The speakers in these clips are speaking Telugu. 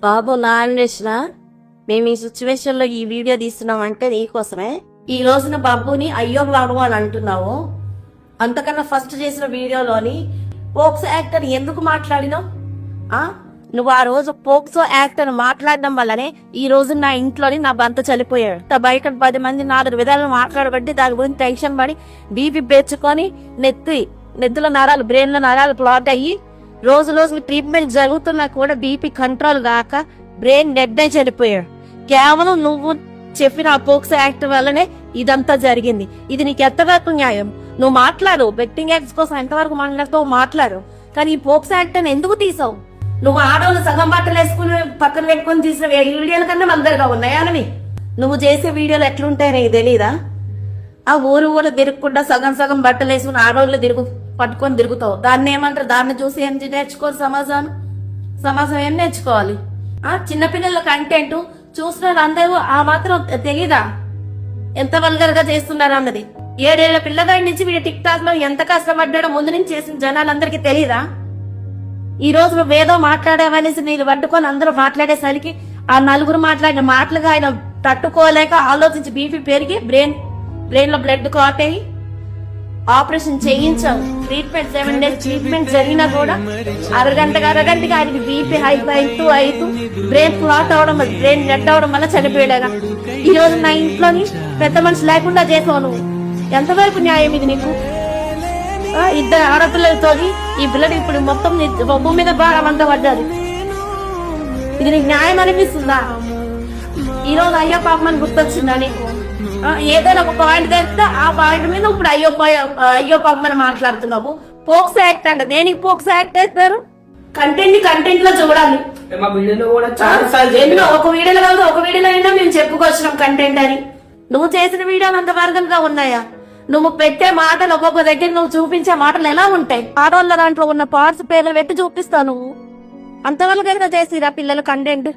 బాబు నా అన్వేషణ, మేము ఈ సిచ్యువేషన్ లో ఈ వీడియో తీస్తున్నామంటే నీకోసమే. ఈ రోజున బాబుని అయ్యో బాబు అని అంటున్నావు. అంతకన్నా ఫస్ట్ చేసిన వీడియోలోని పోక్సో యాక్ట్ అని ఎందుకు మాట్లాడినావు? నువ్వు ఆ రోజు పోక్సో యాక్ట్ అని మాట్లాడడం వల్లనే ఈ రోజు నా ఇంట్లోని నా భర్త చనిపోయాడు. బయట 10 మంది 4 విధాలు మాట్లాడబట్టి దాని గురించి టెన్షన్ పడి బీపీ పెంచుకొని నెత్తిలో నరాలు, బ్రెయిన్ లో నరాలు ప్లాట్ అయ్యి రోజు ట్రీట్మెంట్ జరుగుతున్నా కూడా బీపీ కంట్రోల్ కాక బ్రెయిన్ డెడ్ అయి చనిపోయాడు. కేవలం నువ్వు చెప్పిన ఆ పోక్సో యాక్ట్ వల్లనే ఇదంతా జరిగింది. ఇది నీకు ఎంతవరకు న్యాయం? నువ్వు మాట్లాడు, బెట్టింగ్ యాక్ట్స్ కోసం ఎంతవరకు మాట్లాడు, కానీ ఈ పోక్సో యాక్ట్ అని ఎందుకు తీసావు? నువ్వు ఆడవాళ్ళు సగం బట్టలు వేసుకుని పక్కన పెట్టుకుని తీసిన వీడియోల కన్నా మందరిగా ఉన్నాయానవి. నువ్వు చేసే వీడియోలు ఎట్లుంటాయి నీకు తెలీదా? ఆ ఊరు తిరగకుండా సగం బట్టలు వేసుకుని ఆడవాళ్ళు పట్టుకొని తిరుగుతావు. దాన్ని ఏమంటారు? దాన్ని చూసి ఏం నేర్చుకోవాలి? సమాజం ఏం నేర్చుకోవాలి? చిన్నపిల్లల కంటెంట్ చూస్తున్నారు అందరూ, ఆ మాత్రం తెలీదా ఎంత వల్గర్ గా చేస్తున్నారు అన్నది? 7 ఏళ్ల పిల్లగాడి నుంచి వీడు టిక్ టాక్ లో ఎంత కష్టపడ్డాడో ముందు నుంచి చేసిన జనాలందరికీ తెలీదా? ఈ రోజు నువ్వు ఏదో మాట్లాడావనేసి నీళ్ళు పట్టుకొని అందరూ మాట్లాడేసరికి ఆ నలుగురు మాట్లాడిన మాటలుగా ఆయన తట్టుకోలేక ఆలోచించి బీపీ పెరిగి బ్రెయిన్ లో బ్లడ్ క్లాట్ అయ్యి ఆపరేషన్ చేయించావు. ట్రీట్మెంట్ 7 days ట్రీట్మెంట్ జరిగినా కూడా అరగంటకి ఆయనకి బీపీ హై అవుతూ బ్రెయిన్ క్లాట్ అవడం వల్ల, బ్రెయిన్ డెడ్ అవడం వల్ల చనిపోయాడుగా. ఈ రోజు నా ఇంట్లోని పెద్ద మనిషి లేకుండా చేసావు నువ్వు. ఎంతవరకు న్యాయం ఇది నీకు? 2 ఆడపిల్లలతో ఈ పిల్లలు ఇప్పుడు మొత్తం భూమి మీద భారం అంతా పడ్డారు. ఇది నీకు న్యాయం అనిపిస్తుందా? ఈ రోజు అయ్యో పాపమని గుర్తొచ్చిందా నీకు? ఏదైనా ఒక పాయింట్ తెస్తే ఆ పాయింట్ మీద ఇప్పుడు అయ్యో పాపమని మాట్లాడుతున్నావు. పోక్సో యాక్ట్ అంటే దేనికి పోక్సో యాక్ట్ వేస్తారు? కంటెంట్ లో చూడాలి. ఒక వీడియోలో కాదు, ఒక వీడియోలో అయినా మేము చెప్పుకొచ్చినాం కంటెంట్ అని. నువ్వు చేసిన వీడియోలు అంత వర్గంగా ఉన్నాయా? నువ్వు పెట్టే మాటలు ఒక్కొక్క దగ్గర నువ్వు చూపించే మాటలు ఎలా ఉంటాయి? ఆడవాళ్ళ దాంట్లో ఉన్న పార్ట్స్ పేర్లు పెట్టి చూపిస్తావు. నువ్వు అంతవరకు చేసిరా పిల్లల కంటెంట్?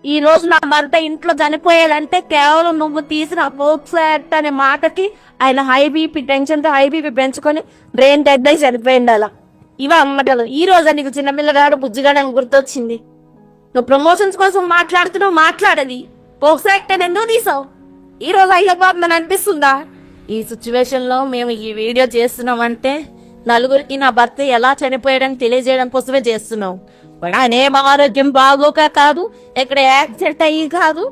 ఈ రోజు నా భర్త ఇంట్లో చనిపోయాడంటే కేవలం నువ్వు తీసిన పోక్సో యాక్ట్ అనే మాటకి ఆయన హై బీపీ, టెన్షన్ తో హై బీపీ పెంచుకొని బ్రెయిన్ డెడ్ అయి చనిపోయింది. అలా ఇవా అమ్మటలు. ఈ రోజు నీకు చిన్నపిల్లగాడు బుజ్జిగాడని గుర్తొచ్చింది. నువ్వు ప్రమోషన్స్ కోసం మాట్లాడుతున్నావు, మాట్లాడది పోక్సో యాక్ట్ అని ఎందుకు తీసావు? ఈ రోజు అయ్యో బాబు అనిపిస్తుందా? ఈ సిచ్యువేషన్ లో మేము ఈ వీడియో చేస్తున్నామంటే నలుగురికి నా భర్త ఎలా చనిపోయాడని తెలియజేయడం కోసమే చేస్తున్నాం. అనేం ఆరోగ్యం బాగోక కాదు, ఎక్కడ యాక్సిడెంట్ అయ్యి కాదు.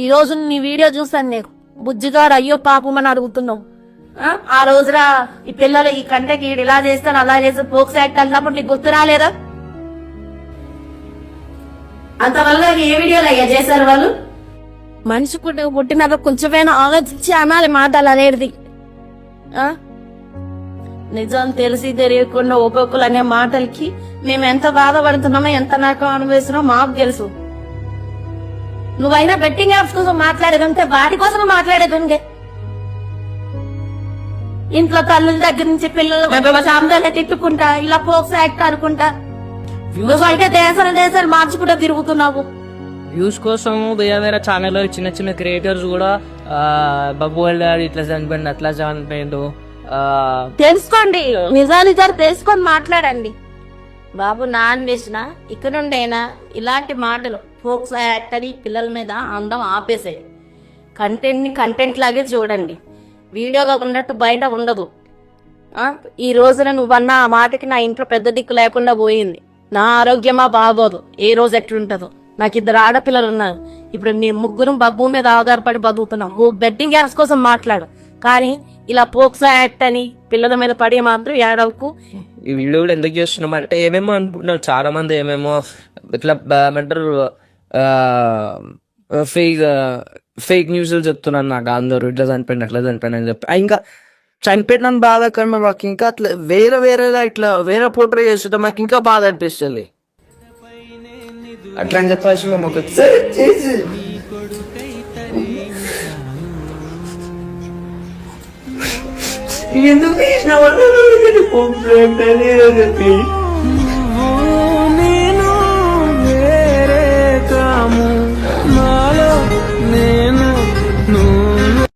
ఈ రోజు నీ వీడియో చూసాను, నీకు బుజ్జిగాడు అయ్యో పాపమని అడుగుతున్నావు. ఆ రోజున ఈ పిల్లలు ఈ కంటకి ఇలా చేస్తాను అలా చేస్తాను పోక్సో యాక్ట్ అన్నప్పుడు నీకు గుర్తు రాలేదా? అంతవల్ల ఏ వీడియోలు అయ్యా చేశారు వాళ్ళు? మనిషి పుట్టినాక కొంచెమైనా ఆలోచించి అనాలి మాటలు అనేది. నిజం తెలిసి తెలియకుండా ఒక్కొక్కరు అనే మాటలకి మేము ఎంత బాధపడుతున్నామో, ఎంత నరకం అనుభవిస్తున్నామో మాకు తెలుసు. నువ్వైనా బెట్టింగ్ యాప్స్ కోసం మాట్లాడేదంటే వాటి కోసం మాట్లాడేదంటే ఇంట్లో తల్లుల దగ్గర నుంచి పిల్లలు సాంబ్రాన్ని తిట్టుకుంటా ఇలా పోక్సో యాక్ట్ అనుకుంటా నువ్వైతే దేశాలు మార్చుకుంటా తిరుగుతున్నావు. వ్యూస్ కోసం వేరే ఛానల్లో చిన్న క్రియేటర్స్ కూడా బాబు వెళ్ళాడు, ఇట్లా చనిపోయింది, అట్లా చనిపోయిండు. తెలుసుకోండి, నిజాలు తెలుసుకొని మాట్లాడండి. బాబు నా అన్వేషణ ఇక్కడ ఉండేనా ఇలాంటి మాటలు పోక్సో యాక్ట్ అని పిల్లల మీద అందం ఆపేసాయి. కంటెంట్ లాగే చూడండి, వీడియోగా ఉన్నట్టు బయట ఉండదు. ఈ రోజున నువ్వన్న ఆ మాటకి నా ఇంట్లో పెద్ద దిక్కు లేకుండా పోయింది. నా ఆరోగ్యమా బాగోదు, ఏ రోజు ఎట్లుంటదో. నాకు 2 ఆడపిల్లలు ఉన్నారు. ఇప్పుడు నీ ముగ్గురు బాబు మీద ఆధారపడి బతుకుతున్నాం. నువ్వు బెట్టింగ్ యాప్స్ కోసం మాట్లాడు, కానీ ఇలా పోక్సో యాక్ట్ అని పిల్లల మీద పడే మాత్రం ఏడవకు. ఈ వీడియో కూడా ఎందుకు చేస్తున్నాం అంటే ఏమేమో అనుకుంటున్నారు చాలా మంది, ఏమేమో ఇట్లా ఏమంటారు ఫేక్ న్యూస్ చెప్తున్నారు నాకు. అందరూ ఇట్లా చనిపోయింది అట్లా చనిపోయింది అని చెప్పి, ఇంకా చనిపోయిన బాధ కన్నా మాకు ఇంకా అట్లా వేరేలా ఇట్లా వేరే పోట్రే చేస్తుంటే మాకు ఇంకా బాధ అనిపిస్తుంది. అట్లా అని చెప్పేసి మేము ఒక ఎందుకు